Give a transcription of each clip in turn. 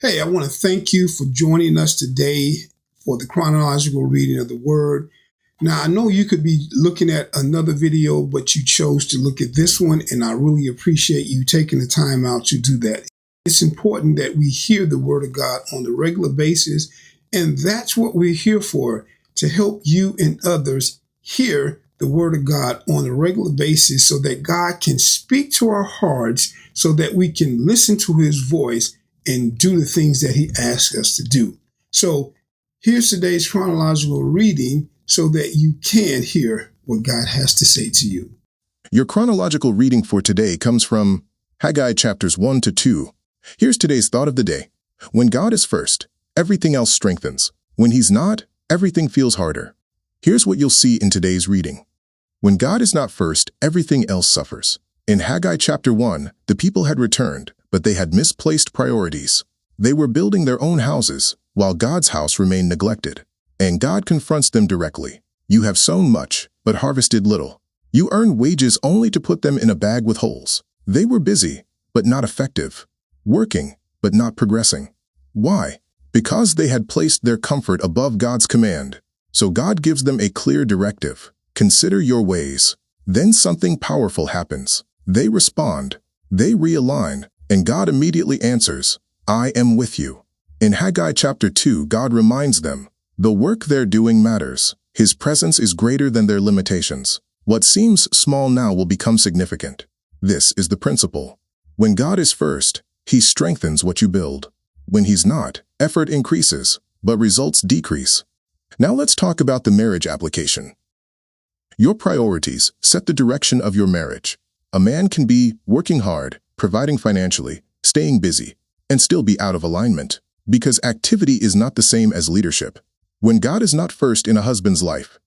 Hey, I want to thank you for joining us today for the chronological reading of the Word. Now, I know you could be looking at another video, but you chose to look at this one, and I really appreciate you taking the time out to do that. It's important that we hear the Word of God on a regular basis, and that's what we're here for, to help you and others hear the Word of God on a regular basis so that God can speak to our hearts so that we can listen to His voice and do the things that He asks us to do. So here's today's chronological reading so that you can hear what God has to say to you. Your chronological reading for today comes from Haggai chapters 1 to 2. Here's today's thought of the day. When God is first, everything else strengthens. When He's not, everything feels harder. Here's what you'll see in today's reading. When God is not first, everything else suffers. In Haggai chapter 1, the people had returned, but they had misplaced priorities. They were building their own houses, while God's house remained neglected. And God confronts them directly. You have sown much, but harvested little. You earn wages only to put them in a bag with holes. They were busy, but not effective. Working, but not progressing. Why? Because they had placed their comfort above God's command. So God gives them a clear directive. Consider your ways. Then something powerful happens. They respond. They realign. And God immediately answers, I am with you. In Haggai chapter 2, God reminds them, the work they're doing matters. His presence is greater than their limitations. What seems small now will become significant. This is the principle. When God is first, He strengthens what you build. When He's not, effort increases, but results decrease. Now let's talk about the marriage application. Your priorities set the direction of your marriage. A man can be working hard, providing financially, staying busy, and still be out of alignment, because activity is not the same as leadership. When God is not first in a husband's life,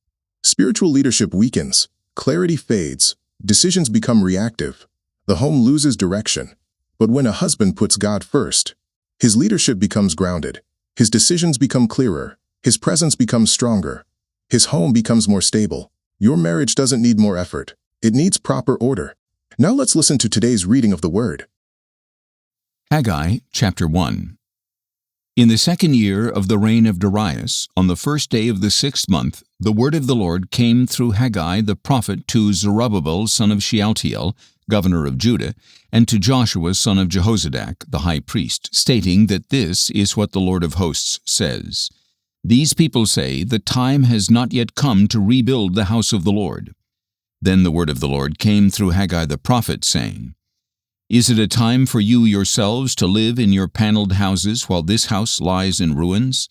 spiritual leadership weakens, clarity fades, decisions become reactive, the home loses direction. But when a husband puts God first, his leadership becomes grounded, his decisions become clearer, his presence becomes stronger, his home becomes more stable. Your marriage doesn't need more effort, it needs proper order. Now let's listen to today's reading of the Word. Haggai chapter 1. In the 2nd year of the reign of Darius, on the 1st day of the 6th month, the word of the Lord came through Haggai the prophet to Zerubbabel son of Shealtiel, governor of Judah, and to Joshua son of Jehozadak, the high priest, stating that this is what the Lord of hosts says. These people say, the time has not yet come to rebuild the house of the Lord. Then the word of the Lord came through Haggai the prophet, saying, Is it a time for you yourselves to live in your paneled houses while this house lies in ruins?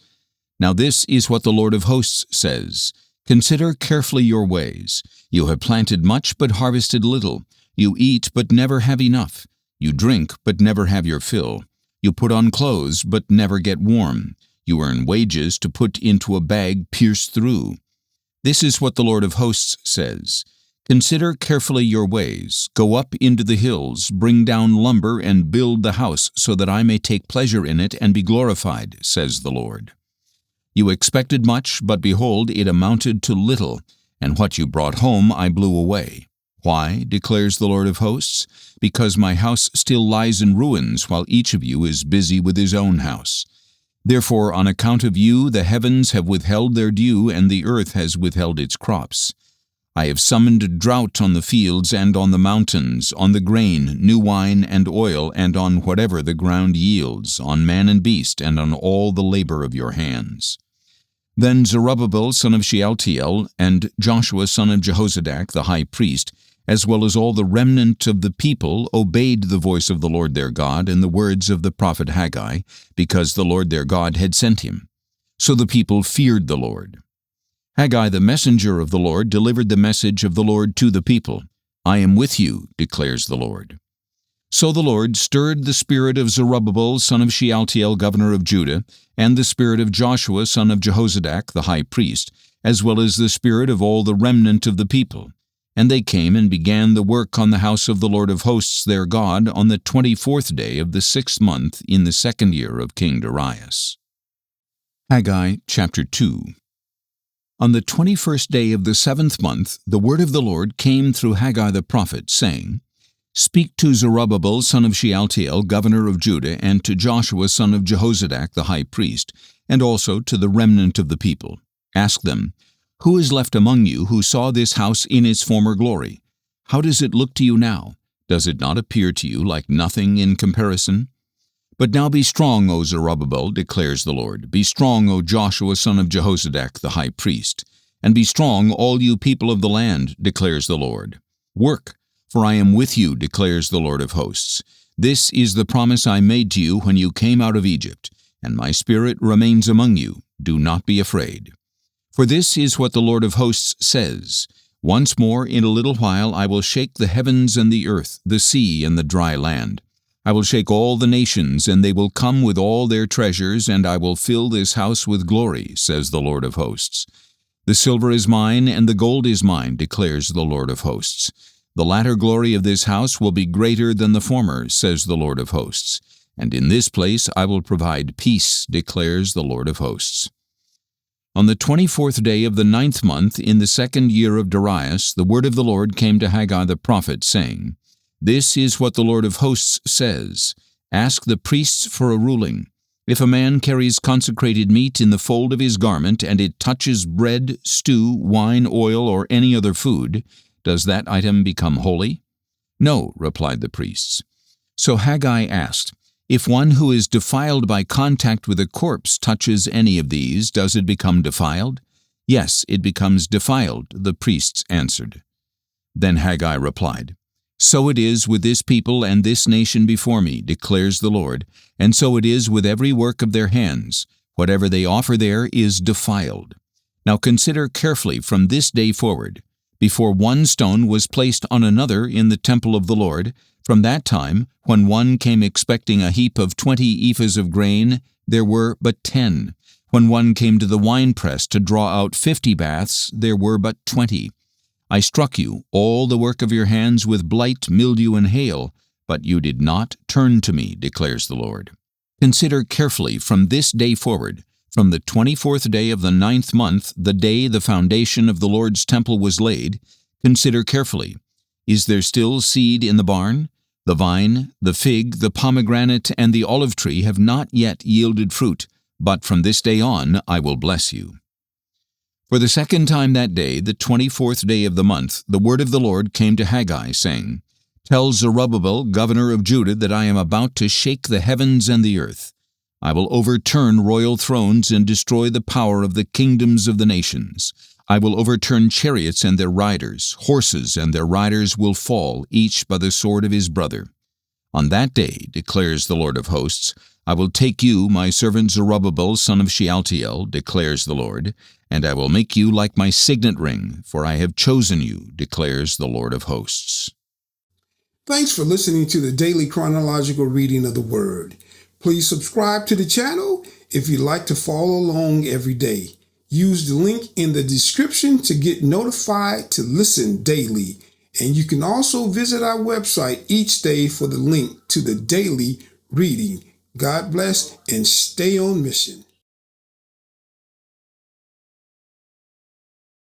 Now this is what the Lord of hosts says. Consider carefully your ways. You have planted much but harvested little. You eat but never have enough. You drink but never have your fill. You put on clothes but never get warm. You earn wages to put into a bag pierced through. This is what the Lord of hosts says. Consider carefully your ways. Go up into the hills, bring down lumber, and build the house, so that I may take pleasure in it and be glorified, says the Lord. You expected much, but behold, it amounted to little, and what you brought home I blew away. Why, declares the Lord of hosts? Because my house still lies in ruins, while each of you is busy with his own house. Therefore, on account of you, the heavens have withheld their dew, and the earth has withheld its crops. I have summoned drought on the fields and on the mountains, on the grain, new wine, and oil, and on whatever the ground yields, on man and beast, and on all the labor of your hands. Then Zerubbabel son of Shealtiel, and Joshua son of Jehozadak, the high priest, as well as all the remnant of the people, obeyed the voice of the Lord their God and the words of the prophet Haggai, because the Lord their God had sent him. So the people feared the Lord. Haggai, the messenger of the Lord, delivered the message of the Lord to the people. I am with you, declares the Lord. So the Lord stirred the spirit of Zerubbabel, son of Shealtiel, governor of Judah, and the spirit of Joshua, son of Jehozadak, the high priest, as well as the spirit of all the remnant of the people. And they came and began the work on the house of the Lord of hosts their God on the 24th day of the 6th month in the 2nd year of King Darius. Haggai chapter 2. On the 21st day of the 7th month, the word of the Lord came through Haggai the prophet, saying, Speak to Zerubbabel son of Shealtiel, governor of Judah, and to Joshua son of Jehozadak the high priest, and also to the remnant of the people. Ask them, Who is left among you who saw this house in its former glory? How does it look to you now? Does it not appear to you like nothing in comparison? But now be strong, O Zerubbabel, declares the Lord. Be strong, O Joshua son of Jehozadak the high priest. And be strong, all you people of the land, declares the Lord. Work, for I am with you, declares the Lord of hosts. This is the promise I made to you when you came out of Egypt, and my spirit remains among you. Do not be afraid. For this is what the Lord of hosts says, Once more in a little while I will shake the heavens and the earth, the sea and the dry land. I will shake all the nations, and they will come with all their treasures, and I will fill this house with glory, says the Lord of hosts. The silver is mine, and the gold is mine, declares the Lord of hosts. The latter glory of this house will be greater than the former, says the Lord of hosts. And in this place I will provide peace, declares the Lord of hosts. On the 24th day of the 9th month, in the 2nd year of Darius, the word of the Lord came to Haggai the prophet, saying, This is what the Lord of hosts says, Ask the priests for a ruling. If a man carries consecrated meat in the fold of his garment, and it touches bread, stew, wine, oil, or any other food, does that item become holy? No, replied the priests. So Haggai asked, If one who is defiled by contact with a corpse touches any of these, does it become defiled? Yes, it becomes defiled, the priests answered. Then Haggai replied, So it is with this people and this nation before me, declares the Lord, and so it is with every work of their hands. Whatever they offer there is defiled. Now consider carefully from this day forward. Before one stone was placed on another in the temple of the Lord, from that time, when one came expecting a heap of 20 ephahs of grain, there were but 10. When one came to the winepress to draw out 50 baths, there were but 20. I struck you, all the work of your hands, with blight, mildew, and hail, but you did not turn to me, declares the Lord. Consider carefully from this day forward, from the 24th day of the 9th month, the day the foundation of the Lord's temple was laid, consider carefully. Is there still seed in the barn? The vine, the fig, the pomegranate, and the olive tree have not yet yielded fruit, but from this day on I will bless you. For the second time that day, the 24th day of the month, the word of the Lord came to Haggai, saying, Tell Zerubbabel, governor of Judah, that I am about to shake the heavens and the earth. I will overturn royal thrones and destroy the power of the kingdoms of the nations. I will overturn chariots and their riders. Horses and their riders will fall, each by the sword of his brother. On that day, declares the Lord of hosts, I will take you, my servant Zerubbabel, son of Shealtiel, declares the Lord, and I will make you like my signet ring, for I have chosen you, declares the Lord of hosts. Thanks for listening to the daily chronological reading of the Word. Please subscribe to the channel if you'd like to follow along every day. Use the link in the description to get notified to listen daily. And you can also visit our website each day for the link to the daily reading. God bless and stay on mission.